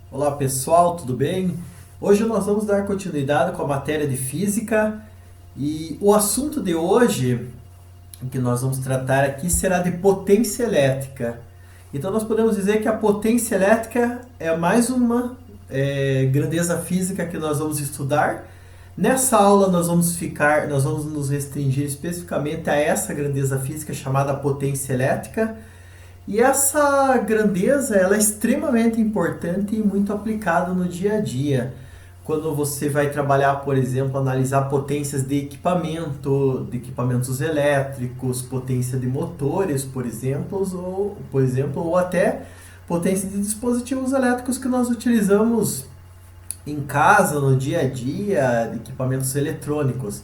Olá pessoal, tudo bem? Hoje nós vamos dar continuidade com a matéria de física e o assunto de hoje que nós vamos tratar aqui será de potência elétrica. Então nós podemos dizer que a potência elétrica é mais uma grandeza física que nós vamos estudar. Nessa aula nós vamos nos restringir especificamente a essa grandeza física chamada potência elétrica. E essa grandeza ela é extremamente importante e muito aplicada no dia a dia. Quando você vai trabalhar, por exemplo, analisar potências de equipamento, de equipamentos elétricos, potência de motores, ou até potência de dispositivos elétricos que nós utilizamos em casa, no dia a dia, de equipamentos eletrônicos.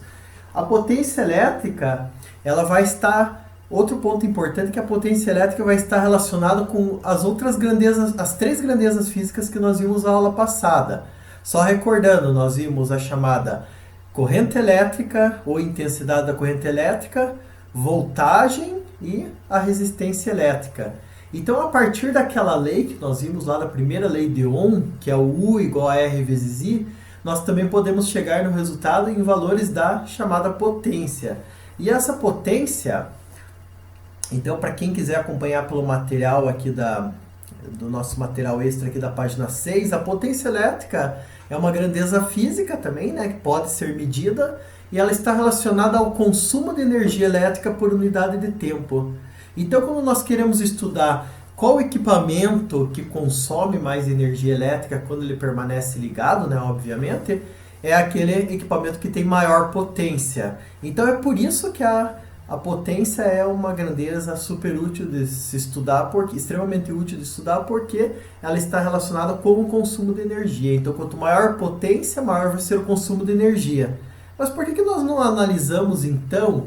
A potência elétrica, ela vai estar. Outro ponto importante é que a potência elétrica vai estar relacionada com as outras grandezas, as três grandezas físicas que nós vimos na aula passada. Só recordando, nós vimos a chamada corrente elétrica ou intensidade da corrente elétrica, voltagem e a resistência elétrica. Então, a partir daquela lei que nós vimos lá na primeira lei de Ohm, que é o U igual a R vezes I, nós também podemos chegar no resultado em valores da chamada potência. E essa potência, então, para quem quiser acompanhar pelo material aqui do nosso material extra aqui da página 6, a potência elétrica é uma grandeza física também, né, que pode ser medida, e ela está relacionada ao consumo de energia elétrica por unidade de tempo. Então, quando nós queremos estudar qual equipamento que consome mais energia elétrica quando ele permanece ligado, né, obviamente, é aquele equipamento que tem maior potência. Então, é por isso que a potência é uma grandeza super útil de se estudar, extremamente útil de estudar, porque ela está relacionada com o consumo de energia. Então, quanto maior a potência, maior vai ser o consumo de energia. Mas por que nós não analisamos, então,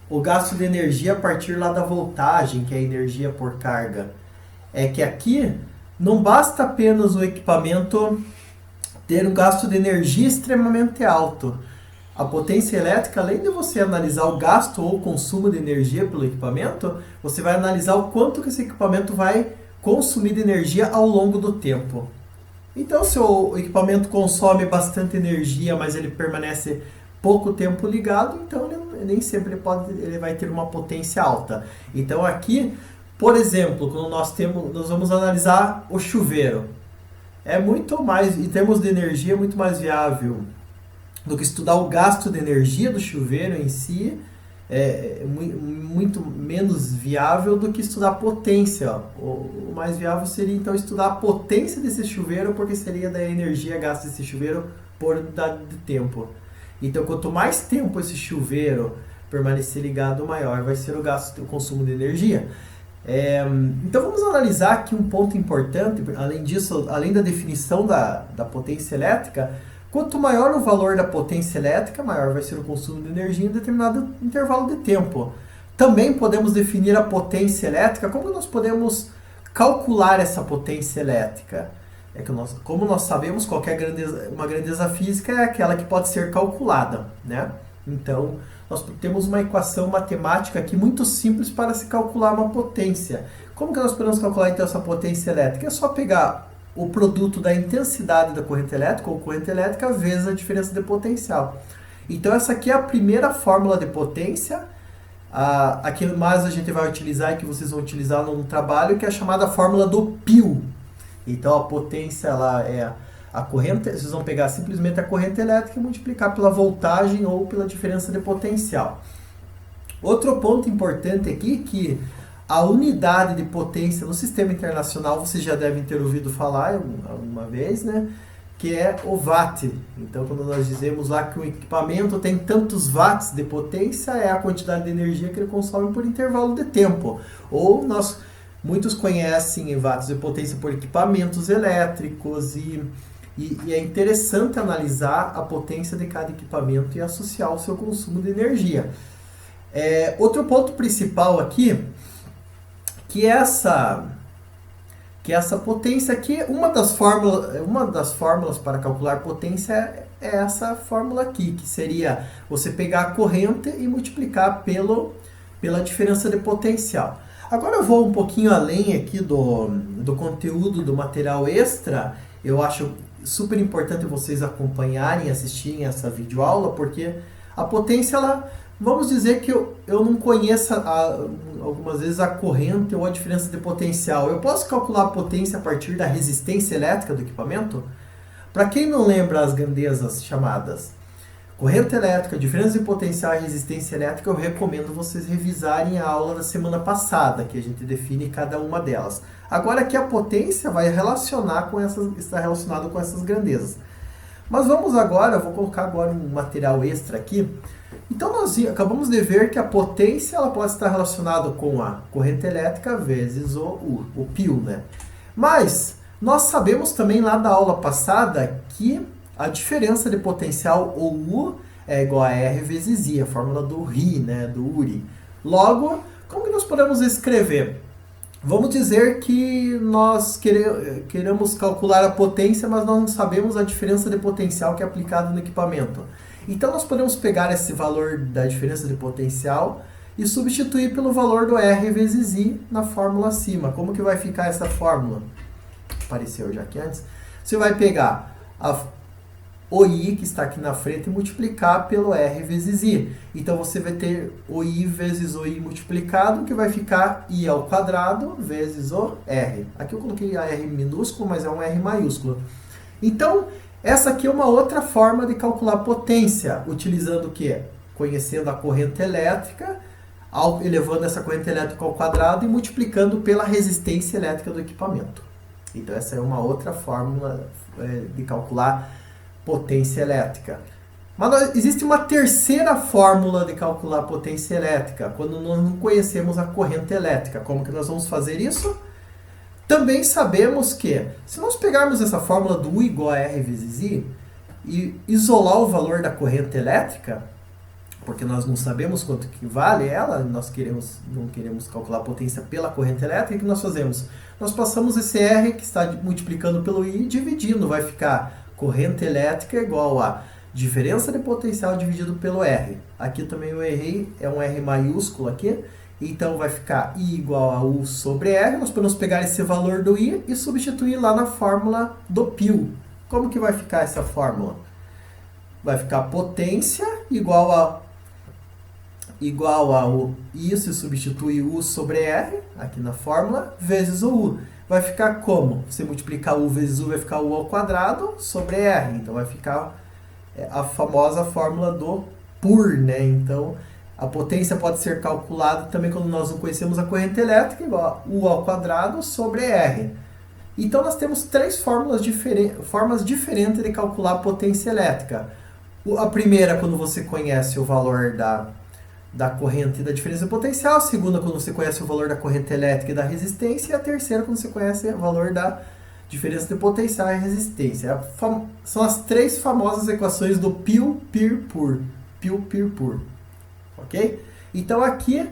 o gasto de energia a partir lá da voltagem, que é a energia por carga? É que aqui não basta apenas o equipamento ter um gasto de energia extremamente alto. A potência elétrica, além de você analisar o gasto ou o consumo de energia pelo equipamento, você vai analisar o quanto que esse equipamento vai consumir de energia ao longo do tempo. Então, se o equipamento consome bastante energia, mas ele permanece pouco tempo ligado, então ele nem sempre ele vai ter uma potência alta. Então aqui, por exemplo, quando nós vamos analisar o chuveiro, é muito mais, em termos de energia, é muito mais viável do que estudar o gasto de energia do chuveiro em si, é muito menos viável do que estudar a potência. O mais viável seria então estudar a potência desse chuveiro, porque seria da energia gasta desse chuveiro por unidade de tempo. Então, quanto mais tempo esse chuveiro permanecer ligado, maior vai ser o consumo de energia. Então, vamos analisar aqui um ponto importante. Além disso, além da definição da potência elétrica, quanto maior o valor da potência elétrica, maior vai ser o consumo de energia em determinado intervalo de tempo. Também podemos definir a potência elétrica. Como nós podemos calcular essa potência elétrica? Como nós sabemos, uma grandeza física é aquela que pode ser calculada, né? Então, nós temos uma equação matemática aqui muito simples para se calcular uma potência. Como que nós podemos calcular então essa potência elétrica? É só pegar o produto da intensidade da corrente elétrica, ou corrente elétrica, vezes a diferença de potencial. Então, essa aqui é a primeira fórmula de potência. A que mais a gente vai utilizar e que vocês vão utilizar no trabalho, que é a chamada fórmula do Pio. Então, a potência ela é a corrente, vocês vão pegar simplesmente a corrente elétrica e multiplicar pela voltagem ou pela diferença de potencial. Outro ponto importante aqui é que a unidade de potência no sistema internacional, vocês já devem ter ouvido falar alguma vez, né? Que é o watt. Então, quando nós dizemos lá que um equipamento tem tantos watts de potência, é a quantidade de energia que ele consome por intervalo de tempo. Ou muitos conhecem watts de potência por equipamentos elétricos e é interessante analisar a potência de cada equipamento e associar o seu consumo de energia. Outro ponto principal aqui, que essa potência aqui, uma das fórmulas para calcular potência é essa fórmula aqui, que seria você pegar a corrente e multiplicar pela diferença de potencial. Agora eu vou um pouquinho além aqui do conteúdo do material extra Eu acho super importante vocês acompanharem, assistirem essa videoaula, porque a potência, ela, vamos dizer que eu não conheça algumas vezes a corrente ou a diferença de potencial. Eu posso calcular a potência a partir da resistência elétrica do equipamento? Para quem não lembra as grandezas chamadas corrente elétrica, diferença de potencial e resistência elétrica, eu recomendo vocês revisarem a aula da semana passada, que a gente define cada uma delas. Agora aqui a potência vai relacionar com está relacionado com essas grandezas. Mas vamos agora, eu vou colocar agora um material extra aqui. Então nós acabamos de ver que a potência ela pode estar relacionada com a corrente elétrica vezes o π, né? Mas nós sabemos também lá da aula passada que a diferença de potencial, ou U, é igual a R vezes I, a fórmula do RI, né, do URI. Logo, como que nós podemos escrever? Vamos dizer que nós queremos calcular a potência, mas nós não sabemos a diferença de potencial que é aplicada no equipamento. Então nós podemos pegar esse valor da diferença de potencial e substituir pelo valor do R vezes I na fórmula acima. Como que vai ficar essa fórmula? Apareceu já aqui antes. Você vai pegar o I, que está aqui na frente, e multiplicar pelo R vezes I. Então você vai ter o I vezes o I multiplicado, que vai ficar I ao quadrado vezes o R. Aqui eu coloquei a R minúsculo, mas é um R maiúsculo. Então, essa aqui é uma outra forma de calcular potência, utilizando o quê? Conhecendo a corrente elétrica, elevando essa corrente elétrica ao quadrado e multiplicando pela resistência elétrica do equipamento. Então essa é uma outra fórmula de calcular potência elétrica. Mas existe uma terceira fórmula de calcular potência elétrica, quando nós não conhecemos a corrente elétrica. Como que nós vamos fazer isso? Também sabemos que, se nós pegarmos essa fórmula do U igual a R vezes I e isolar o valor da corrente elétrica, porque nós não sabemos quanto que vale ela, nós não queremos calcular a potência pela corrente elétrica, o que nós fazemos? Nós passamos esse R que está multiplicando pelo I e dividindo, vai ficar corrente elétrica igual a diferença de potencial dividido pelo R. Aqui também eu errei, é um R maiúsculo aqui, então vai ficar I igual a U sobre R. Nós podemos pegar esse valor do I e substituir lá na fórmula do π. Como que vai ficar essa fórmula? Vai ficar potência igual a o I, se substitui U sobre R, aqui na fórmula, vezes o U. Vai ficar como? Você multiplicar U vezes U, vai ficar U ao quadrado sobre R. Então vai ficar a famosa fórmula do por, né? Então a potência pode ser calculada também quando nós não conhecemos a corrente elétrica, igual a U ao quadrado sobre R. Então nós temos três formas diferentes de calcular a potência elétrica. A primeira, quando você conhece o valor da corrente e da diferença de potencial. A segunda, quando você conhece o valor da corrente elétrica e da resistência. E a terceira, quando você conhece o valor da diferença de potencial e resistência. São as três famosas equações do π, π, pur. π, π, pur. Ok? Então aqui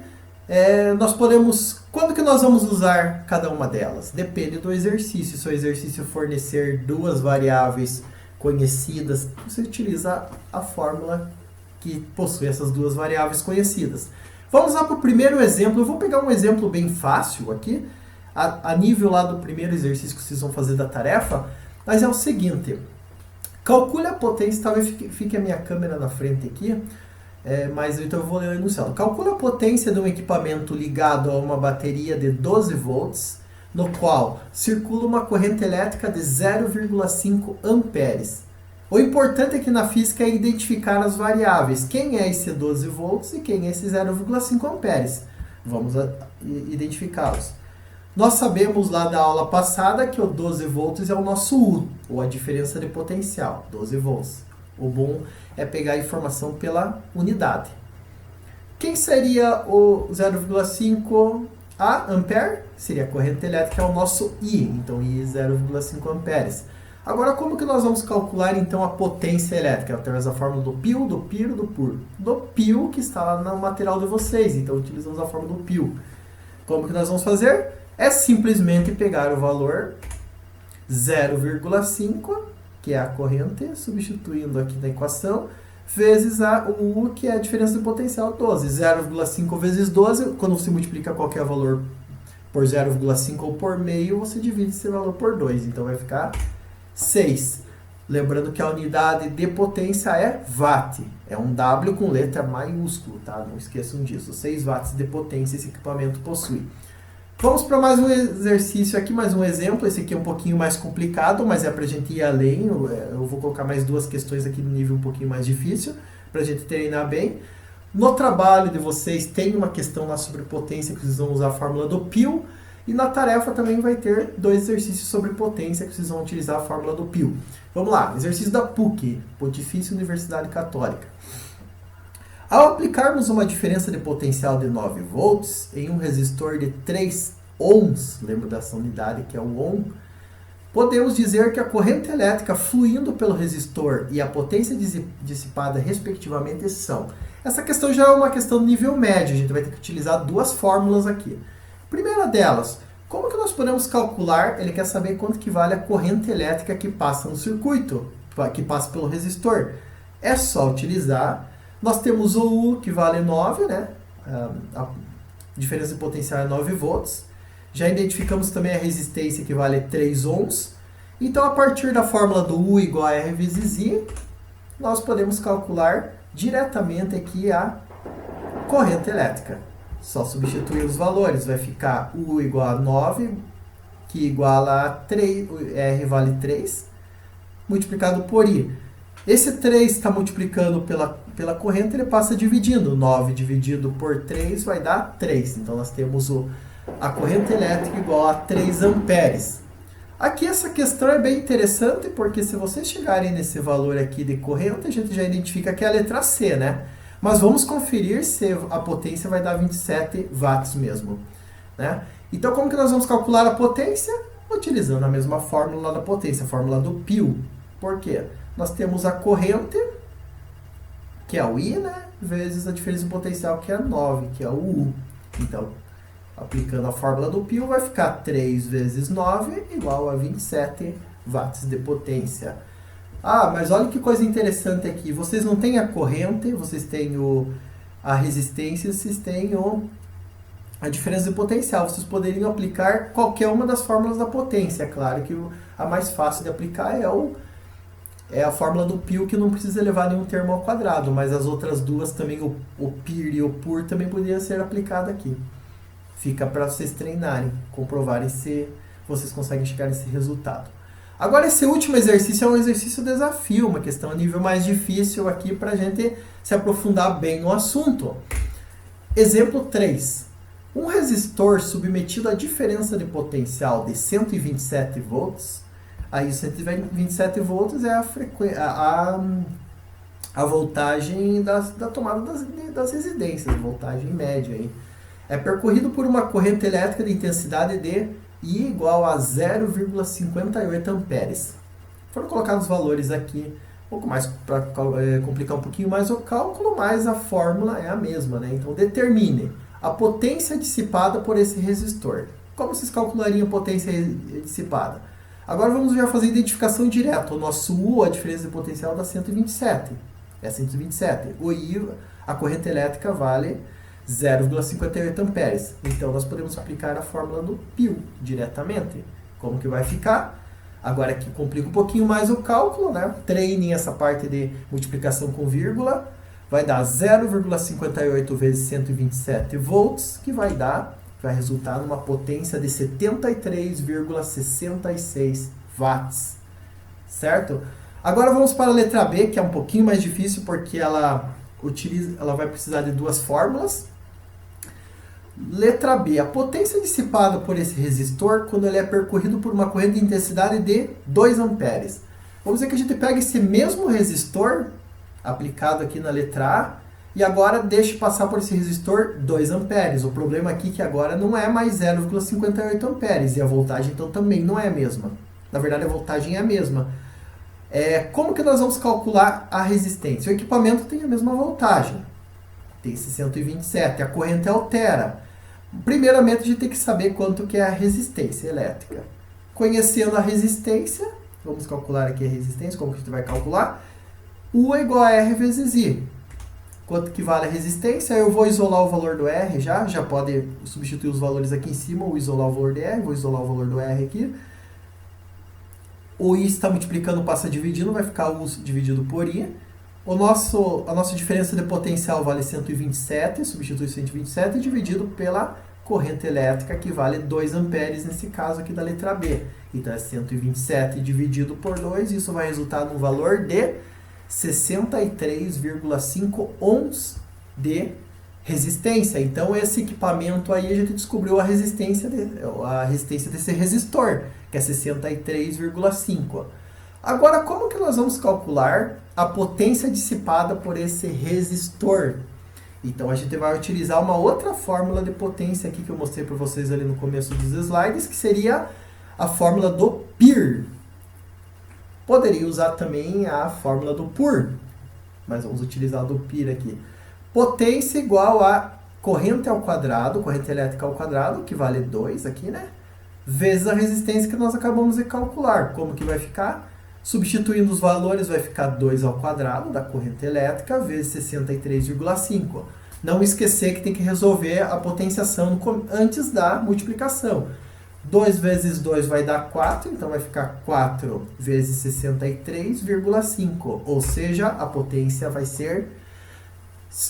nós podemos... Quando que nós vamos usar cada uma delas? Depende do exercício. Se o exercício fornecer duas variáveis conhecidas, você utiliza a fórmula que possui essas duas variáveis conhecidas. Vamos lá para o primeiro exemplo. Eu vou pegar um exemplo bem fácil aqui, a nível lá do primeiro exercício que vocês vão fazer da tarefa, mas é o seguinte: calcule a potência, talvez fique a minha câmera na frente aqui, mas então eu vou ler enunciado. Calcule a potência de um equipamento ligado a uma bateria de 12 volts, no qual circula uma corrente elétrica de 0,5 amperes. O importante aqui na física é identificar as variáveis. Quem é esse 12 volts e quem é esse 0,5 amperes? Vamos identificá-los. Nós sabemos lá da aula passada que o 12 volts é o nosso U, ou a diferença de potencial, 12 volts. O bom é pegar a informação pela unidade. Quem seria o 0,5 ampere? Seria a corrente elétrica, é o nosso I, então I 0,5 amperes. Agora, como que nós vamos calcular, então, a potência elétrica? Através da fórmula do π, do π e do pur. Do π, que está lá no material de vocês, então utilizamos a fórmula do π. Como que nós vamos fazer? É simplesmente pegar o valor 0,5, que é a corrente, substituindo aqui na equação, vezes o U, que é a diferença de potencial, 12. 0,5 vezes 12, quando você multiplica qualquer valor por 0,5 ou por meio, você divide esse valor por 2. Então vai ficar 6. Lembrando que a unidade de potência é watt. É um W com letra maiúsculo, tá? Não esqueçam disso. 6 watts de potência esse equipamento possui. Vamos para mais um exercício aqui, mais um exemplo. Esse aqui é um pouquinho mais complicado, mas é para a gente ir além. Eu vou colocar mais duas questões aqui no nível um pouquinho mais difícil, para a gente treinar bem. No trabalho de vocês tem uma questão lá sobre potência, que vocês vão usar a fórmula do π. E na tarefa também vai ter 2 exercícios sobre potência, que vocês vão utilizar a fórmula do π. Vamos lá, exercício da PUC, Pontifícia Universidade Católica. Ao aplicarmos uma diferença de potencial de 9 volts em um resistor de 3 ohms, lembra dessa unidade que é o ohm, podemos dizer que a corrente elétrica fluindo pelo resistor e a potência dissipada respectivamente são. Essa questão já é uma questão de nível médio, a gente vai ter que utilizar 2 fórmulas aqui. Primeira delas, como que nós podemos calcular, ele quer saber quanto que vale a corrente elétrica que passa no circuito, que passa pelo resistor. É só utilizar, nós temos o U que vale 9, né? A diferença de potencial é 9 volts. Já identificamos também a resistência que vale 3 ohms. Então, a partir da fórmula do U igual a R vezes I, nós podemos calcular diretamente aqui a corrente elétrica. Só substituir os valores, vai ficar U igual a 9, que iguala a 3, R vale 3, multiplicado por I. Esse 3 está multiplicando pela corrente, ele passa dividindo. 9 dividido por 3 vai dar 3. Então, nós temos a corrente elétrica igual a 3 amperes. Aqui essa questão é bem interessante, porque se vocês chegarem nesse valor aqui de corrente, a gente já identifica que é a letra C, né? Mas vamos conferir se a potência vai dar 27 watts mesmo, né? Então, como que nós vamos calcular a potência? Utilizando a mesma fórmula da potência, a fórmula do π. Por quê? Nós temos a corrente, que é o I, né? Vezes a diferença de potencial, que é 9, que é o U. Então, aplicando a fórmula do π, vai ficar 3 vezes 9 igual a 27 watts de potência. Ah, mas olha que coisa interessante aqui. Vocês não têm a corrente, vocês têm a resistência, vocês têm a diferença de potencial. Vocês poderiam aplicar qualquer uma das fórmulas da potência. É claro que a mais fácil de aplicar é a fórmula do π, que não precisa levar nenhum termo ao quadrado, mas as outras duas também, o π e o pur, também poderiam ser aplicadas aqui. Fica para vocês treinarem, comprovarem se vocês conseguem chegar nesse resultado. Agora, esse último exercício é um exercício desafio, uma questão a nível mais difícil aqui para a gente se aprofundar bem no assunto. Exemplo 3. Um resistor submetido à diferença de potencial de 127 volts, aí 127 volts é a voltagem da tomada das residências, voltagem média aí. É percorrido por uma corrente elétrica de intensidade de I igual a 0,58 amperes. Foram colocados os valores aqui, um pouco mais para complicar um pouquinho mais o cálculo, mas a fórmula é a mesma, né? Então, determine a potência dissipada por esse resistor. Como vocês calculariam a potência dissipada? Agora vamos já fazer a identificação direta. O nosso U, a diferença de potencial, dá 127. É 127. O I, a corrente elétrica, vale 0,58 amperes. Então, nós podemos aplicar a fórmula do π diretamente. Como que vai ficar? Agora aqui complica um pouquinho mais o cálculo, né? Treinem essa parte de multiplicação com vírgula. Vai dar 0,58 vezes 127 volts, que vai resultar numa potência de 73,66 watts. Certo? Agora vamos para a letra B, que é um pouquinho mais difícil, porque ela vai precisar de 2 fórmulas. Letra B. A potência dissipada por esse resistor quando ele é percorrido por uma corrente de intensidade de 2 amperes. Vamos dizer que a gente pega esse mesmo resistor, aplicado aqui na letra A, e agora deixe passar por esse resistor 2 amperes. O problema aqui é que agora não é mais 0,58 amperes, e a voltagem então também não é a mesma. Na verdade, a voltagem é a mesma. Como que nós vamos calcular a resistência? O equipamento tem a mesma voltagem, tem esse 127, a corrente altera. Primeiramente, a gente tem que saber quanto que é a resistência elétrica. Conhecendo a resistência, vamos calcular aqui a resistência, como que a gente vai calcular? U é igual a R vezes I. Quanto que vale a resistência? Eu vou isolar o valor do R já pode substituir os valores aqui em cima, ou isolar o valor de R, vou isolar o valor do R aqui. O I está multiplicando, passa dividindo, vai ficar U dividido por I. A nossa diferença de potencial vale 127, substitui 127 dividido pela corrente elétrica, que vale 2 amperes nesse caso aqui da letra B. Então é 127 dividido por 2, isso vai resultar num valor de 63,5 ohms de resistência. Então esse equipamento aí a gente descobriu a resistência desse resistor, que é 63,5. Agora, como que nós vamos calcular a potência dissipada por esse resistor? Então a gente vai utilizar uma outra fórmula de potência aqui que eu mostrei para vocês ali no começo dos slides, que seria a fórmula do PIR. Poderia usar também a fórmula do PUR, mas vamos utilizar a do PIR aqui. Potência igual a corrente ao quadrado, corrente elétrica ao quadrado, que vale 2 aqui, né? Vezes a resistência que nós acabamos de calcular. Como que vai ficar? Substituindo os valores, vai ficar 2 ao quadrado da corrente elétrica vezes 63,5. Não esquecer que tem que resolver a potenciação antes da multiplicação. 2 vezes 2 vai dar 4, então vai ficar 4 vezes 63,5. Ou seja, a potência vai ser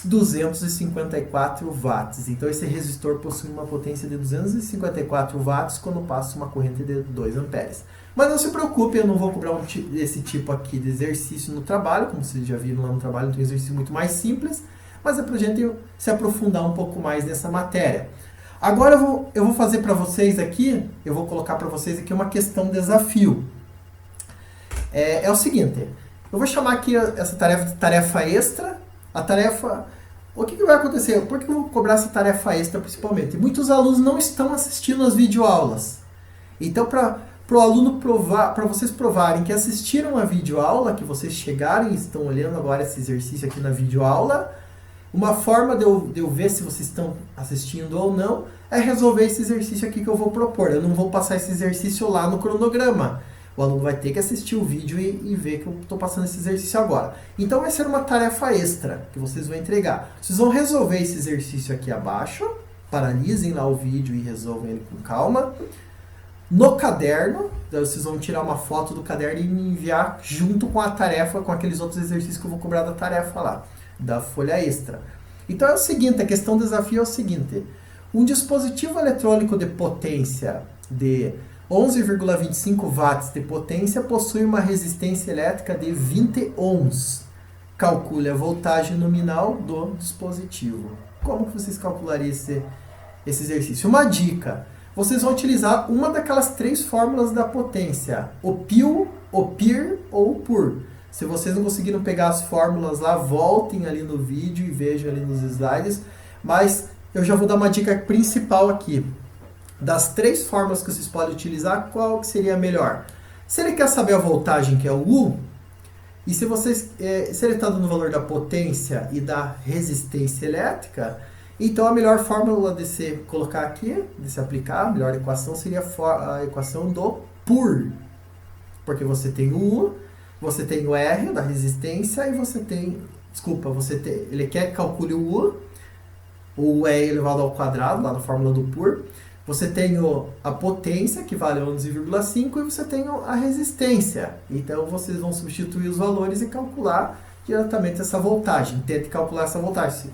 254 watts. Então esse resistor possui uma potência de 254 watts quando passa uma corrente de 2 amperes. Mas não se preocupe, eu não vou cobrar esse tipo aqui de exercício no trabalho, como vocês já viram lá no trabalho, tem um exercício muito mais simples, mas é para a gente se aprofundar um pouco mais nessa matéria. Agora eu vou fazer para vocês aqui, eu vou colocar para vocês aqui uma questão desafio. É o seguinte, eu vou chamar aqui essa tarefa de tarefa extra. A tarefa, o que vai acontecer? Por que eu vou cobrar essa tarefa extra principalmente? Muitos alunos não estão assistindo as videoaulas. Então, para o aluno provar, para vocês provarem que assistiram a videoaula, que vocês chegaram e estão olhando agora esse exercício aqui na videoaula, uma forma de eu ver se vocês estão assistindo ou não é resolver esse exercício aqui que eu vou propor. Eu não vou passar esse exercício lá no cronograma. O aluno vai ter que assistir o vídeo e ver que eu estou passando esse exercício agora. Então vai ser uma tarefa extra que vocês vão entregar. Vocês vão resolver esse exercício aqui abaixo, paralisem lá o vídeo e resolvam ele com calma. No caderno, vocês vão tirar uma foto do caderno e me enviar junto com a tarefa, com aqueles outros exercícios que eu vou cobrar da tarefa lá, da folha extra. Então é o seguinte, a questão desafio é o seguinte. Um dispositivo eletrônico de potência de 11,25 watts de potência possui uma resistência elétrica de 20 ohms. Calcule a voltagem nominal do dispositivo. Como que vocês calculariam esse exercício? Uma dica. Vocês vão utilizar uma daquelas 3 fórmulas da potência. O PIL, o PIR ou o PUR. Se vocês não conseguiram pegar as fórmulas lá, voltem ali no vídeo e vejam ali nos slides. Mas eu já vou dar uma dica principal aqui. Das 3 fórmulas que vocês podem utilizar, qual que seria a melhor? Se ele quer saber a voltagem, que é o U, e se ele está dando o valor da potência e da resistência elétrica, então a melhor fórmula de se colocar aqui, de se aplicar, a melhor equação seria a equação do PUR. Porque você tem o U, você tem o R da resistência e você tem... Desculpa, ele quer que calcule o U é elevado ao quadrado, lá na fórmula do PUR. Você tem a potência, que vale 11,5, e você tem a resistência. Então, vocês vão substituir os valores e calcular diretamente essa voltagem. Tente calcular essa voltagem.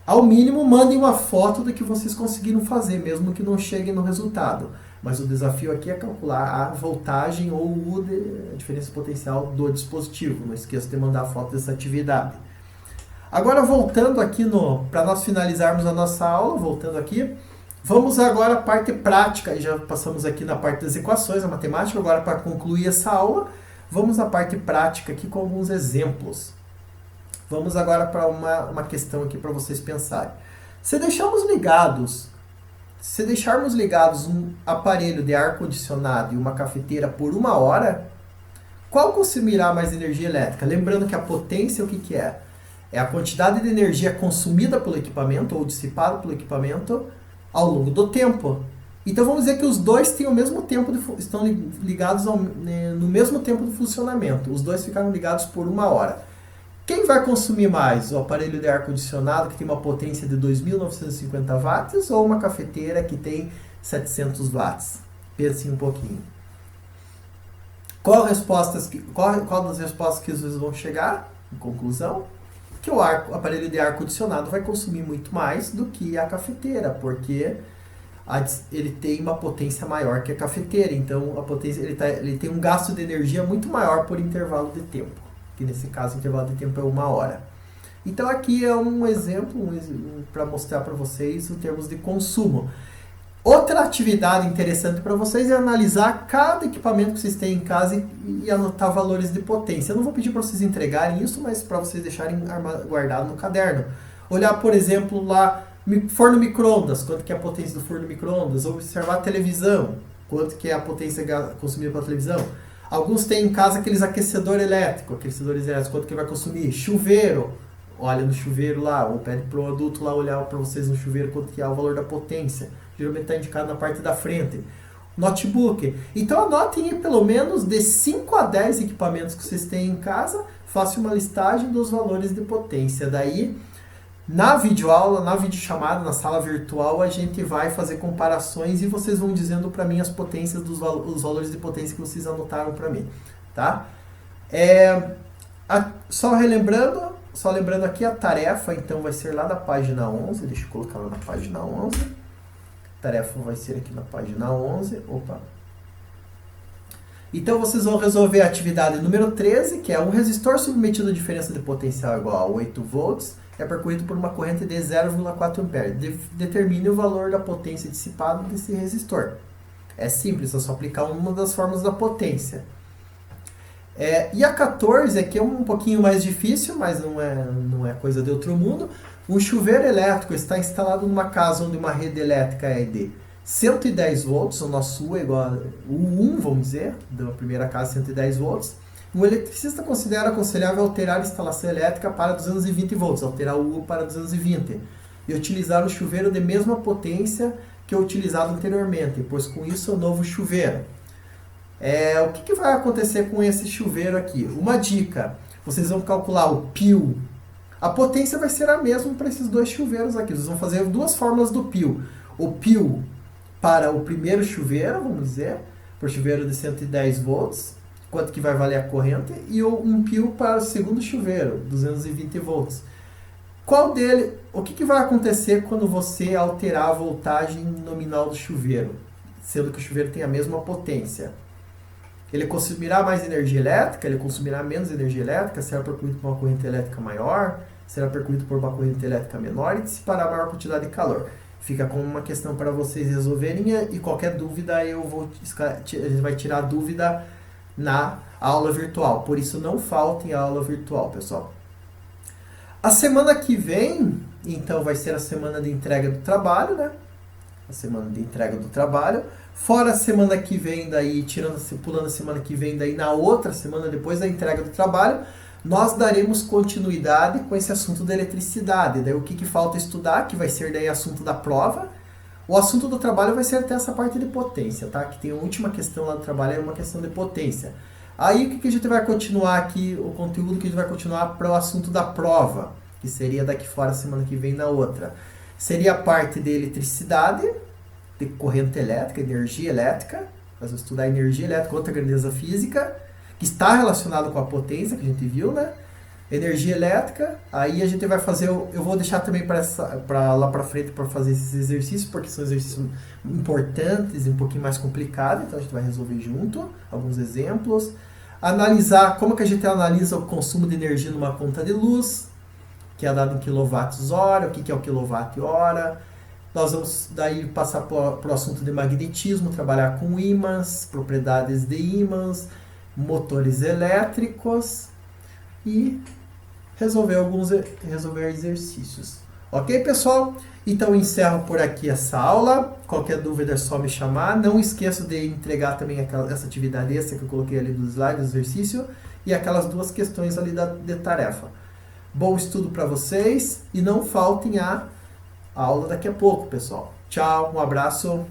Ao mínimo, mandem uma foto do que vocês conseguiram fazer, mesmo que não cheguem no resultado. Mas o desafio aqui é calcular a voltagem ou a diferença potencial do dispositivo. Não esqueça de mandar a foto dessa atividade. Agora, voltando aqui para nós finalizarmos a nossa aula, voltando aqui, vamos agora à parte prática, e já passamos aqui na parte das equações, a matemática. Agora, para concluir essa aula, vamos à parte prática aqui com alguns exemplos. Vamos agora para uma questão aqui para vocês pensarem. Se deixarmos ligados um aparelho de ar-condicionado e uma cafeteira por 1 hora, qual consumirá mais energia elétrica? Lembrando que a potência, o que é? É a quantidade de energia consumida pelo equipamento ou dissipada pelo equipamento ao longo do tempo. Então vamos dizer que os dois têm o mesmo tempo estão ligados no mesmo tempo de funcionamento. Os dois ficaram ligados por 1 hora. Quem vai consumir mais? O aparelho de ar-condicionado, que tem uma potência de 2.950 watts, ou uma cafeteira que tem 700 watts? Pense um pouquinho. Qual das respostas que vocês vão chegar? Em conclusão, que o aparelho de ar-condicionado vai consumir muito mais do que a cafeteira, porque ele tem uma potência maior que a cafeteira, então a potência, ele tem um gasto de energia muito maior por intervalo de tempo, que nesse caso o intervalo de tempo é 1 hora. Então aqui é um exemplo para mostrar para vocês em termos de consumo. Outra atividade interessante para vocês é analisar cada equipamento que vocês têm em casa e anotar valores de potência. Eu não vou pedir para vocês entregarem isso, mas para vocês deixarem guardado no caderno. Olhar, por exemplo, lá, forno micro-ondas, quanto que é a potência do forno micro-ondas. Observar a televisão, quanto que é a potência consumida pela televisão. Alguns têm em casa aqueles aquecedores elétricos, quanto que vai consumir. Chuveiro, olha no chuveiro lá, ou pede para o adulto lá olhar para vocês no chuveiro quanto que é o valor da potência. Geralmente está indicado na parte da frente. Notebook. Então anotem aí pelo menos de 5 a 10 equipamentos que vocês têm em casa, façam uma listagem dos valores de potência. Daí, na videoaula, na videochamada, na sala virtual, a gente vai fazer comparações e vocês vão dizendo para mim as potências os valores de potência que vocês anotaram para mim. Tá? Só lembrando aqui a tarefa, então vai ser lá da página 11. Deixa eu colocar lá na página 11. Tarefa vai ser aqui na página 11. Opa. Então vocês vão resolver a atividade número 13, que é um resistor submetido a diferença de potencial igual a 8 volts, é percorrido por uma corrente de 0,4 A. Determine o valor da potência dissipada desse resistor. É simples, é só aplicar uma das formas da potência. E a 14 aqui é um pouquinho mais difícil, mas não é coisa de outro mundo. Um chuveiro elétrico está instalado numa casa onde uma rede elétrica é de 110 volts, o nosso U é igual a U1, vamos dizer, da primeira casa 110 volts. Um eletricista considera aconselhável alterar a instalação elétrica para 220 volts, alterar o U para 220, e utilizar o chuveiro de mesma potência que o utilizado anteriormente, pois com isso é o novo chuveiro. O que vai acontecer com esse chuveiro aqui? Uma dica, vocês vão calcular o PIL. A potência vai ser a mesma para esses dois chuveiros aqui. Vocês vão fazer duas fórmulas do PIL. O PIL para o primeiro chuveiro, vamos dizer, para o chuveiro de 110 volts, quanto que vai valer a corrente, e um PIL para o segundo chuveiro, 220 volts. O que vai acontecer quando você alterar a voltagem nominal do chuveiro, sendo que o chuveiro tem a mesma potência? Ele consumirá mais energia elétrica, ele consumirá menos energia elétrica, será percorrido por uma corrente elétrica maior, será percorrido por uma corrente elétrica menor e dissipará maior quantidade de calor. Fica como uma questão para vocês resolverem e qualquer dúvida a gente vai tirar a dúvida na aula virtual. Por isso não faltem a aula virtual, pessoal. A semana que vem, então, vai ser a semana de entrega do trabalho, né? A semana de entrega do trabalho. Fora a semana que vem, daí, pulando a semana que vem, daí na outra semana, depois da entrega do trabalho, nós daremos continuidade com esse assunto da eletricidade. Daí o que falta estudar, que vai ser daí assunto da prova. O assunto do trabalho vai ser até essa parte de potência, tá? Que tem a última questão lá do trabalho, é uma questão de potência. Aí o que a gente vai continuar aqui, o conteúdo que a gente vai continuar para o assunto da prova, que seria daqui fora a semana que vem na outra. Seria a parte de eletricidade, de corrente elétrica, energia elétrica. Nós vamos estudar energia elétrica, outra grandeza física, que está relacionado com a potência, que a gente viu, né? Energia elétrica. Aí a gente vai fazer, eu vou deixar também para lá para frente para fazer esses exercícios, porque são exercícios importantes e um pouquinho mais complicados, então a gente vai resolver junto, alguns exemplos. Analisar como que a gente analisa o consumo de energia numa conta de luz, que é dado em quilowatts-hora, o que é o quilowatt-hora. Nós vamos daí passar para o assunto de magnetismo, trabalhar com ímãs, propriedades de ímãs, motores elétricos e resolver exercícios. Ok, pessoal? Então encerro por aqui essa aula. Qualquer dúvida é só me chamar. Não esqueça de entregar também essa atividade extra que eu coloquei ali do slide, do exercício, e aquelas duas questões ali de tarefa. Bom estudo para vocês e não faltem a aula daqui a pouco, pessoal. Tchau, um abraço.